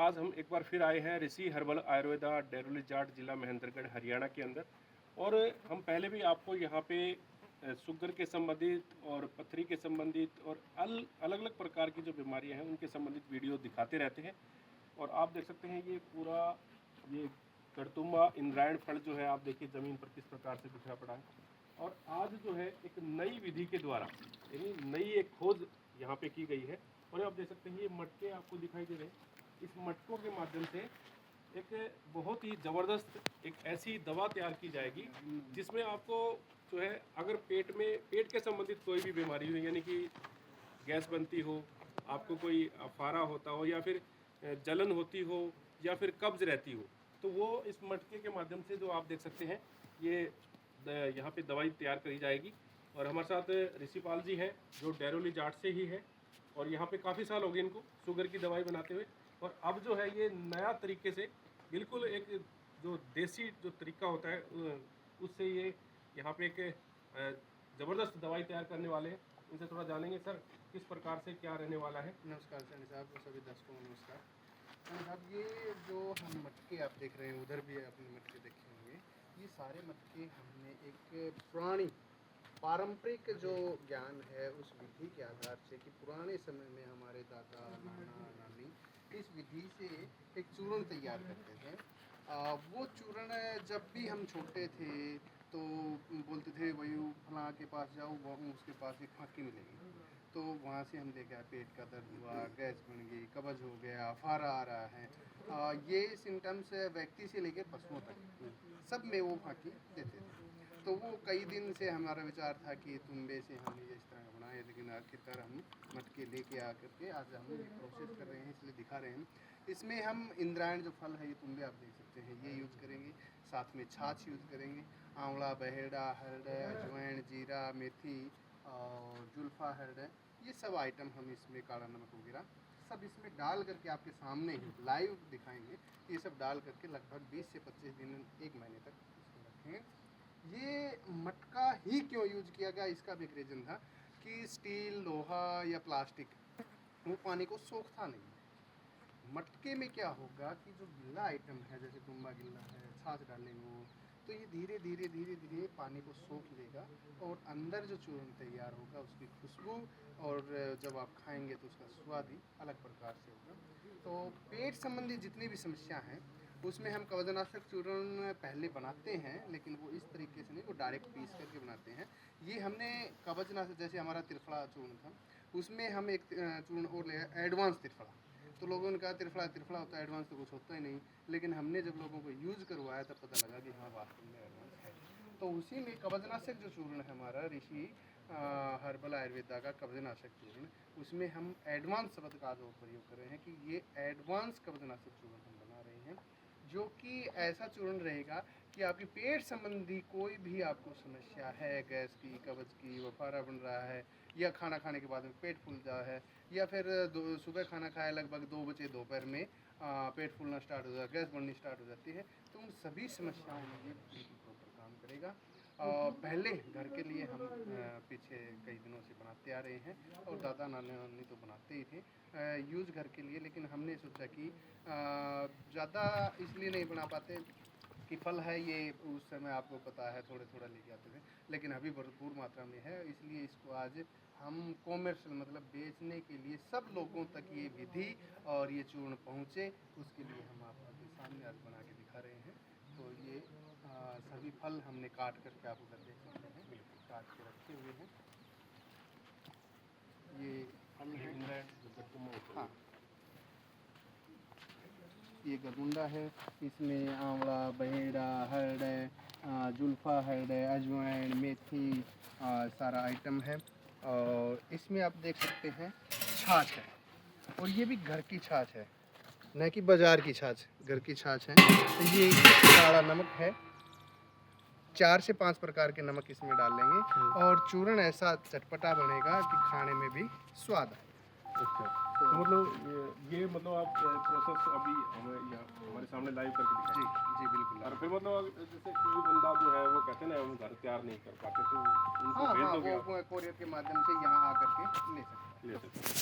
आज हम एक बार फिर आए हैं ऋषि हर्बल आयुर्वेदा डेरोली जाट जिला महेंद्रगढ़ हरियाणा के अंदर। और हम पहले भी आपको यहाँ पे शुगर के संबंधित और पथरी के संबंधित और अलग अलग प्रकार की जो बीमारियाँ हैं उनके संबंधित वीडियो दिखाते रहते हैं। और आप देख सकते हैं ये पूरा ये गड़तुम्बा इंद्रायण फल जो है आप देखिए ज़मीन पर किस प्रकार से बिखरा पड़ा है। और आज जो है एक नई विधि के द्वारा यानी नई एक खोज यहाँ पे की गई है। और आप देख सकते हैं ये मटके आपको दिखाई दे रहे हैं। इस मटकों के माध्यम से एक बहुत ही ज़बरदस्त एक ऐसी दवा तैयार की जाएगी जिसमें आपको जो है अगर पेट के संबंधित कोई भी बीमारी हो यानी कि गैस बनती हो, आपको कोई अफारा होता हो या फिर जलन होती हो या फिर कब्ज रहती हो, तो वो इस मटके के माध्यम से जो आप देख सकते हैं ये यहाँ पे दवाई तैयार करी जाएगी। और हमारे साथ ऋषिपाल जी हैं जो डेरोली जाट से ही है और यहाँ पे काफ़ी साल हो गए इनको शुगर की दवाई बनाते हुए। और अब जो है ये नया तरीके से बिल्कुल एक जो देसी जो तरीका होता है उससे ये यहाँ पे एक ज़बरदस्त दवाई तैयार करने वाले हैं। इनसे थोड़ा जानेंगे सर किस प्रकार से क्या रहने वाला है। नमस्कार सनी साहब, सभी दर्शकों को नमस्कार। सनी साहब, ये जो हम मटके आप देख रहे हैं, उधर भी आपने मटके देखे होंगे। ये सारे मटके हमने एक पुरानी पारंपरिक जो ज्ञान है उस विधि के आधार से कि पुराने समय में हमारे दादा नाना नानी इस विधि से एक चूर्ण तैयार करते थे। वो चूर्ण जब भी हम छोटे थे तो बोलते थे भाई फलां के पास जाओ, उसके पास एक फाँकी मिलेगी। तो वहाँ से हम देखा पेट का दर्द हुआ, गैस बन गई, कब्ज हो गया, अफारा आ रहा है। ये सिम्टम्स व्यक्ति से लेकर पशुओं तक सब में वो फाँकी देते थे। तो वो कई दिन से हमारा विचार था कि तुम्बे से हम ये इस तरह का बनाए, लेकिन आखिरकार हम मटके लेके आकर के आज हम ये प्रोसेस कर रहे हैं, इसलिए दिखा रहे हैं। इसमें हम इंद्रायण जो फल है, ये तुम्बे आप देख सकते हैं, ये यूज़ करेंगे। साथ में छाछ यूज़ करेंगे, आंवला, बहेड़ा, हरड़, अजवाइन, जीरा, मेथी और जुल्फा हरड़, ये सब आइटम हम इसमें, काला नमक वगैरह सब इसमें डाल करके आपके सामने ही लाइव दिखाएंगे। ये सब डाल करके लगभग 20 से 25 दिन, 1 महीने तक इसको रखें। ये मटका ही क्यों यूज किया गया, इसका भी एक रीज़न था कि स्टील, लोहा या प्लास्टिक वो पानी को सोखता नहीं। मटके में क्या होगा कि जो गिल्ला आइटम है, जैसे तुम्बा गिल्ला है, छाछ डालेंगे वो, तो ये धीरे धीरे धीरे धीरे पानी को सोख लेगा और अंदर जो चूर्ण तैयार होगा उसकी खुशबू और जब आप खाएंगे तो उसका स्वाद ही अलग प्रकार से होगा। तो पेट संबंधी जितनी भी समस्या हैं उसमें हम कवचनाशक चूर्ण पहले बनाते हैं, लेकिन वो इस तरीके से नहीं, वो डायरेक्ट पीस करके बनाते हैं। ये हमने कवचनाशक, जैसे हमारा त्रिफला चूर्ण था, उसमें हम एक चूर्ण और ले एडवांस त्रिफला। तो लोगों ने कहा त्रिफला त्रिफला होता है, एडवांस तो कुछ होता ही नहीं। लेकिन हमने जब लोगों को यूज़ करवाया तब पता लगा कि हाँ वास्तव में एडवांस है। तो उसी में कवचनाशक जो चूर्ण है हमारा ऋषि हर्बल आयुर्वेदा का कवचनाशक चूर्ण, उसमें हम एडवांस शब्द का जो प्रयोग कर रहे हैं कि ये एडवांस कवचनाशक चूर्ण हम बना रहे हैं, जो कि ऐसा चूर्ण रहेगा कि आपकी पेट संबंधी कोई भी आपको समस्या है, गैस की, कब्ज की, वफारा बन रहा है, या खाना खाने के बाद में पेट फूल जा है, या फिर सुबह खाना खाया लगभग 2 बजे दोपहर में पेट फूलना स्टार्ट हो जाता है, गैस बननी स्टार्ट हो जाती है, तो उन सभी समस्याओं में ये बिल्कुल प्रॉपर काम करेगा। पहले घर के लिए हम पीछे कई दिनों से बनाते आ रहे हैं और दादा नानी तो बनाते ही थे यूज़ घर के लिए, लेकिन हमने सोचा कि ज़्यादा इसलिए नहीं बना पाते कि फल है ये, उस समय आपको पता है थोड़े थोड़ा लेके आते थे, लेकिन अभी भरपूर मात्रा में है, इसलिए इसको आज हम कॉमर्शियल मतलब बेचने के लिए सब लोगों तक ये विधि और ये चूर्ण पहुँचे, उसके लिए हम आपके सामने आज बना के दिखा रहे हैं। तो ये सभी फल हमने काट करके आप उधर देख सकते हैं, काट के रखे हुए हैं। ये फल है, हाँ ये गरमुंडा है, इसमें आंवला, बहेड़ा, हरड़, जुल्फा हरड़, अजवाइन, मेथी सारा आइटम है। और इसमें आप देख सकते हैं छाछ है, और ये भी घर की छाछ है, न कि बाज़ार की छाछ, घर की छाछ है। तो ये काला नमक है, 4 से 5 प्रकार के नमक इसमें डाल लेंगे और चूर्ण ऐसा चटपटा बनेगा कि खाने में भी स्वाद आए। अच्छा, तो मतलब ये मतलब आप प्रोसेस अभी हमारे सामने लाइव करके दिखाएं। जी जी बिल्कुल। और फिर मतलब जैसे कोई बंदा जो है वो कहते हैं ना हम घर तैयार नहीं कर पाते, तो उनको हाँ भेज हाँ, दोगे आप? वो कोरियर के माध्यम से यहाँ आकर के ले सकते हैं। ले सकते हैं।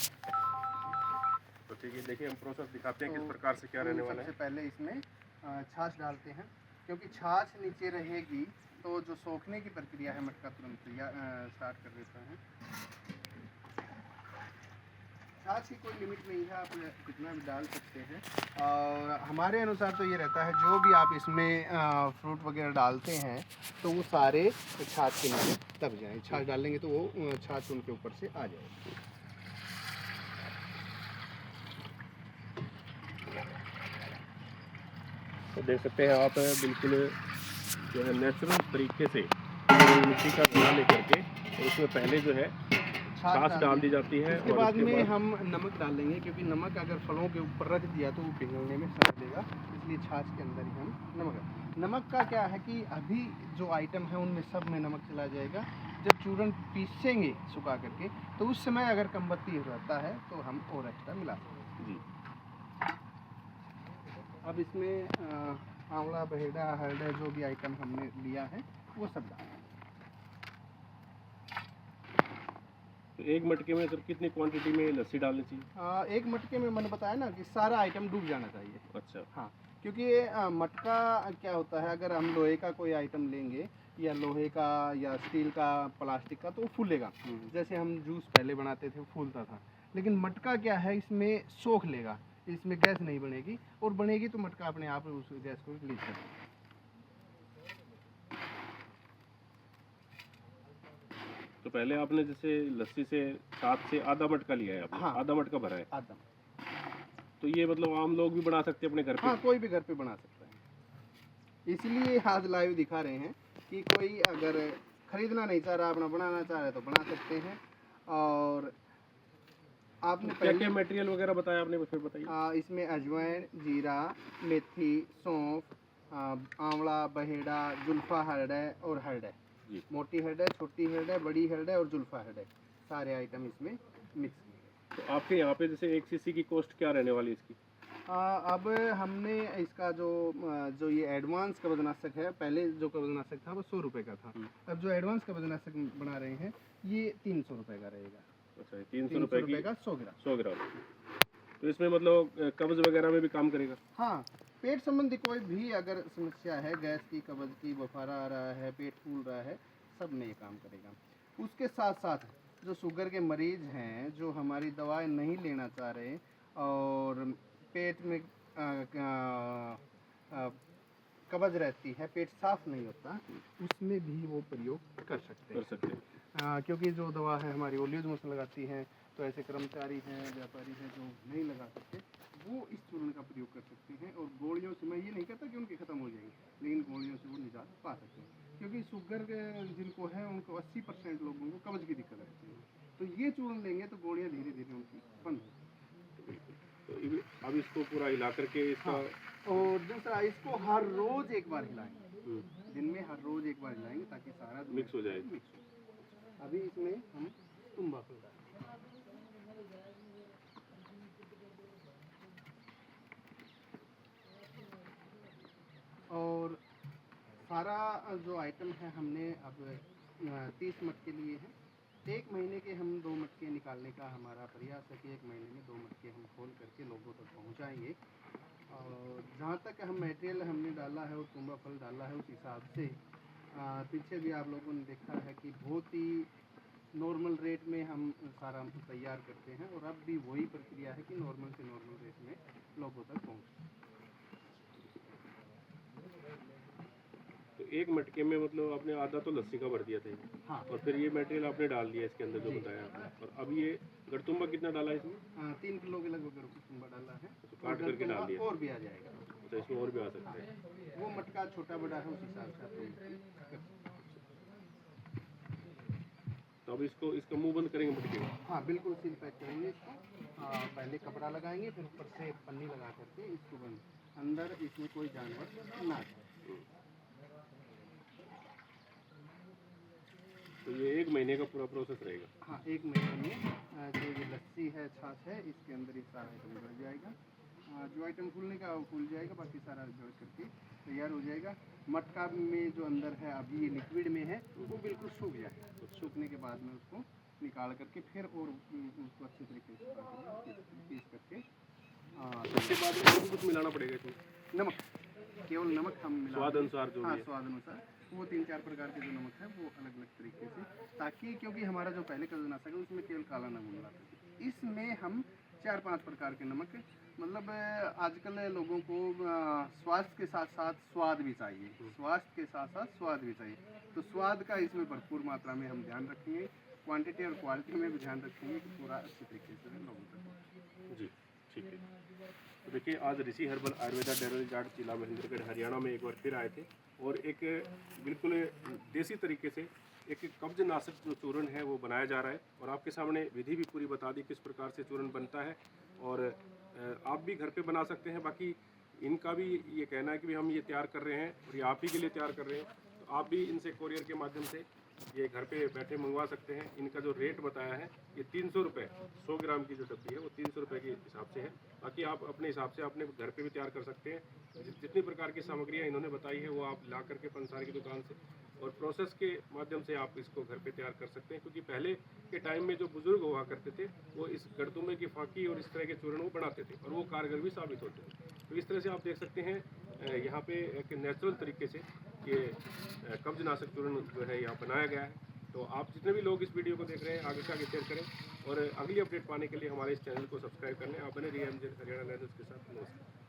तो ठीक है, देखिए हम प्रोसेस दिखाते हैं किस तो प्रकार से क्या रहने वाला सबसे है। पहले इसमें छाछ डालते हैं, क्योंकि छाछ नीचे रहेगी तो जो सोखने की प्रक्रिया है मटका तुरंत स्टार्ट कर देता है। छाछ की कोई लिमिट नहीं है, आप कितना भी डाल सकते हैं, और हमारे अनुसार तो ये रहता है जो भी आप इसमें फ्रूट वगैरह डालते हैं तो वो सारे छाछ के नीचे दब जाएँ। छाछ डालेंगे तो वो छाछ उनके ऊपर से आ जाएगी। तो देख सकते हैं आप बिल्कुल जो है नेचुरल तरीके से मिट्टी का घड़ा लेकर के और उसमें पहले जो है छाछ डाल दी जाती है उसके और बाद उसके में बाद हम नमक डालेंगे, क्योंकि नमक अगर फलों के ऊपर रख दिया तो वो पिघलने में समय लेगा, इसलिए छाछ के अंदर ही हम नमक का क्या है कि अभी जो आइटम है उनमें सब में नमक चला जाएगा। जब चूरन पीसेंगे सुखा करके तो उस समय अगर कम बत्ती रहता है तो हम और एक्स्ट्रा मिला सकते जी हैं। अब इसमें आंवला, बहेड़ा, हरड़ा जो भी आइटम हमने लिया है वो सब डालें। तो एक मटके में सर कितनी क्वांटिटी में लस्सी डालनी चाहिए? एक मटके में मैंने बताया ना कि सारा आइटम डूब जाना चाहिए। अच्छा। हाँ, क्योंकि मटका क्या होता है, अगर हम लोहे का कोई आइटम लेंगे या लोहे का या स्टील का, प्लास्टिक का, तो वो फूलेगा। जैसे हम जूस पहले बनाते थे फूलता था, लेकिन मटका क्या है इसमें सोख लेगा, इसमें गैस नहीं बनेगी, और बनेगी तो मटका अपने आप उस गैस को रिलीज कर देगा। तो पहले आपने जैसे लस्सी से 7 से आधा मटका लिया है आपने, हाँ। आधा मटका भरा है, आदम, तो ये मतलब आम लोग भी बना सकते हैं अपने घर पे? हाँ, कोई भी घर पे बना सकता है। इसलिए आज लाइव दिखा रहे हैं कि कोई अगर खरीदना नहीं चाह रहा, अपना बनाना चाह रहा है तो बना सकते हैं। और आपने क्या क्या मटेरियल वगैरह बताया आपने, फिर बताइए। इसमें अजवाइन, जीरा, मेथी, सौंफ, आंवला, बहेड़ा, जुल्फा हरड़ा और हरड़ा, मोटी हरड़ा, छोटी हरड़ा, बड़ी हरड़ा और जुल्फा हरड़ा, सारे आइटम इसमें मिक्स किए। तो आपके यहाँ पे जैसे 1 सीसी की कॉस्ट क्या रहने वाली है इसकी? अब हमने इसका जो ये एडवांस कवचनाशक है, पहले जो कवचनाशक था वो 100 रुपये का था, अब जो एडवांस कवचनाशक बना रहे हैं ये 300 रुपये का रहेगा। अच्छा, 300 रुपये का 100 ग्राम। 100 ग्राम। तो इसमें मतलब कब्ज वगैरह में भी काम करेगा? हाँ, पेट संबंधी कोई भी अगर समस्या है, गैस की, कब्ज की, बुखार आ रहा है, पेट फूल रहा है, सब में ये काम करेगा। उसके साथ साथ जो शुगर के मरीज हैं, जो हमारी दवाएं नहीं लेना चाह रहे और पेट में कब्ज रहती है, पेट साफ नहीं होता, उसमें भी वो प्रयोग कर सकते हैं। क्योंकि जो दवा है हमारी ओलियोज मसल लगाती है, तो ऐसे कर्मचारी हैं, व्यापारी हैं जो नहीं लगा सकते, वो इस चूर्ण का प्रयोग कर सकते हैं। और गोलियों से, मैं ये नहीं कहता कि उनके ख़त्म हो जाएंगे, लेकिन गोलियों से वो निजात पा सकते हैं, क्योंकि शुगर जिनको है उनको 80% लोगों को कब्ज की दिक्कत रहती है, तो ये चूर्ण लेंगे तो गोलियाँ धीरे धीरे उनकी बंद हो जाएगी। तो अब इसको पूरा हिला करके इसका और दूसरा, इसको हर रोज एक बार हिलाएंगे, दिन में हर रोज एक बार हिलाएंगे ताकि सारा मिक्स हो जाए। अभी इसमें हम तुम्बा फल डालेंगे। और सारा जो आइटम है हमने अब 30 मटके लिए हैं। 1 महीने के हम 2 मटके निकालने का हमारा प्रयास है कि 1 महीने में 2 मटके हम खोल करके लोगों तक पहुंचाएंगे। और जहाँ तक हम मटेरियल हमने डाला है और तुम्बा फल डाला है, उस हिसाब से पीछे भी आप लोगों ने देखा है कि बहुत ही नॉर्मल रेट में हम सारा तैयार करते हैं, और अब भी वही प्रक्रिया है कि नॉर्मल से नॉर्मल रेट में लोगों तक पहुँचे। तो एक मटके में मतलब आपने आधा तो लस्सी का भर दिया था। हाँ, और फिर ये मटेरियल आपने डाल दिया इसके अंदर जो बताया आपने, और अब ये गड़तुम्बा कितना डाला है इसमें? 3 किलो के लगभग तुम्बा डाला है, तो काट करके डाल दिया, और भी आ जाएगा। अच्छा, इसमें और भी आ सकते हैं। वो मटका छोटा बड़ा है, उस हिसाब से आप लोग कर सकते हैं। तो अब इसका मुंह बंद करेंगे मटके में? हाँ, बिल्कुल सील पैक करेंगे इसको। पहले कपड़ा लगाएंगे, फिर ऊपर से पन्नी लगा करके इसको बंद, अंदर इसमें कोई जानवर ना जाए। तो ये 1 महीने का पूरा प्रोसेस रहेगा? हाँ, 1 महीने में जो ये लस्सी है, छाछ है, इसके अंदर ही सारा आइटम भर जाएगा। जो आइटम फूलने का वो फूल जाएगा, बाकी सारा जोड़ करके तैयार हो जाएगा। मटका में जो अंदर है अभी ये लिक्विड में है, वो बिल्कुल सूख जाएगा, तो सूखने के बाद में उसको निकाल करके फिर और उसको अच्छे तरीके से पीस करके इसके बाद और भी कुछ मिलाना पड़ेगा इसमें? नमक, केवल नमक हम मिला स्वाद अनुसार जो हाँ भी है। स्वाद अनुसार वो 3-4 प्रकार के जो नमक है वो अलग अलग तरीके से, ताकि क्योंकि हमारा जो पहले का जो नाशक है उसमें केवल काला नमक मिला था, इसमें हम 4-5 प्रकार के नमक, मतलब आजकल लोगों को स्वास्थ्य के साथ साथ स्वाद भी चाहिए, स्वास्थ्य के साथ साथ स्वाद भी चाहिए, तो स्वाद का इसमें भरपूर मात्रा में हम ध्यान रखेंगे, क्वांटिटी और क्वालिटी में भी ध्यान रखेंगे कि पूरा अच्छे तरीके से लोगों तक। जी ठीक है। तो देखिए आज ऋषि हर्बल आयुर्वेदा डेयरी जाट जिला महेंद्रगढ़ हरियाणा में एक बार फिर आए थे और एक बिल्कुल देसी तरीके से एक कब्ज नाशक जो चूर्ण है वो बनाया जा रहा है और आपके सामने विधि भी पूरी बता दी किस प्रकार से चूर्ण बनता है और आप भी घर पे बना सकते हैं। बाकी इनका भी ये कहना है कि हम ये तैयार कर रहे हैं और ये आप ही के लिए तैयार कर रहे हैं, तो आप भी इनसे कोरियर के माध्यम से ये घर पे बैठे मंगवा सकते हैं। इनका जो रेट बताया है ये 300 रुपये, 100 ग्राम की जो डब्बी है वो 300 रुपये के हिसाब से है। बाकी आप अपने हिसाब से अपने घर पे भी तैयार कर सकते हैं। जितनी प्रकार की सामग्रियाँ इन्होंने बताई है वो आप ला करके पंसारी की दुकान से और प्रोसेस के माध्यम से आप इसको घर पे तैयार कर सकते हैं, क्योंकि पहले के टाइम में जो बुजुर्ग हुआ करते थे वो इस गरदुमे की फाकी और इस तरह के चूर्ण वो बनाते थे और वो कारगर भी साबित होते थे। तो इस तरह से आप देख सकते हैं यहाँ पे एक नेचुरल तरीके से ये कब्ज नाशक चूर्ण जो है यहाँ बनाया गया है। तो आप जितने भी लोग इस वीडियो को देख रहे हैं आगे से आगे शेयर करें और अगली अपडेट पाने के लिए हमारे इस चैनल को सब्सक्राइब कर लें। आप बने रहिए एमजे हरियाणा न्यूज़ के साथ। नमस्कार।